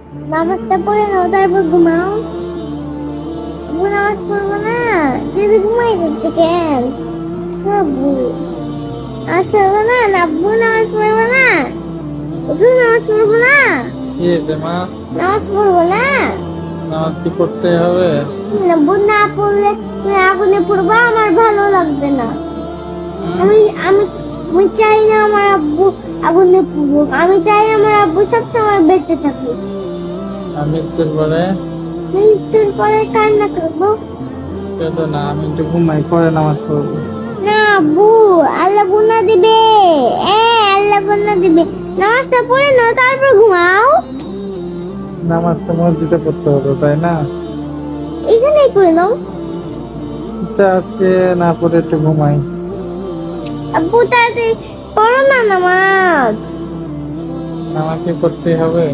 নামাজটা পড়ে নাও তারপর ঘুমাও। আব্বু নামাজ পড়বো না, যদি ঘুমাই যাচ্ছে কেন? আব্বু নামাজ পড়বো না, আব্বু নামাজ পড়বো না, আব্বু নামাজ পড়বো না, কি হয়েছে মা? নামাজ পড়বো না। নামাজ কি পড়তে হবে? আব্বু না পড়লে তুমি আগুনে পড়বা, আমার ভালো লাগবে না। আমি আমি আমি চাই না আমার আব্বু আগুনে পড়ুক, আমি চাই আমার আব্বু সবসময় বেঁচে থাকুক। আমি একটু পরে মৃত্যুর পরে কান্না করবো কেঁদো না, আমি একটু ঘুমাই, পরে নামাজ পড়বো। না আব্বু, আল্লাহ গুনাহ দিবে। আল্লাহ গুনাহ দিবে। নামাজটা পড়ে নাও তারপর ঘুমাও। নামাজ তো মসজিদে পড়তে হবে, তাই না? এখানেই করে নাও। আচ্ছা, আজকে না পড়ে একটু ঘুমাই। আব্বু তাড়াতাড়ি পড়ো না নামাজ। নামাজ কি পড়তে হবে?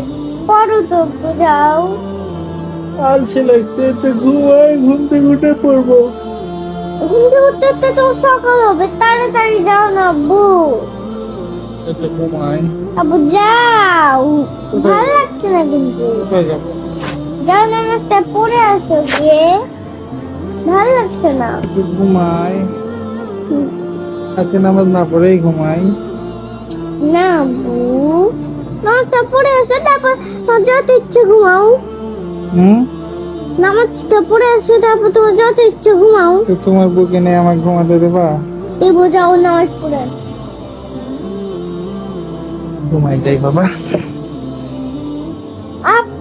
পড়ো তো আব্বু, যাও। আলসে লাগছে, একটু ঘুমাই, ঘুম থেকে উঠে পড়বো। ঘুম থেকে উঠতে উঠতে তো সকাল হবে, তাড়াতাড়ি যাও না আব্বু। একটু ঘুমাই। আব্বু যাও, ভালো লাগছে না কিন্তু। কোথায় যাবো? যাও নামাজটা পড়ে আসো গিয়ে, ভালো লাগছে না। একটু ঘুমাই। আজকে নামাজ না পড়েই ঘুমাই। না আব্বু, নামাজটা পড়ে আসো তারপর তোমার যত ইচ্ছে ঘুমাও। নামাজটা পড়ে আসো তারপর তোমার যত ইচ্ছে ঘুমাও। তো তোমার বুকে নিয়ে আমাকে ঘুমাতে দেবা? দেবো, যাও নামাজ পড়ে। ঘুমাই যাই বাবা। আব্বু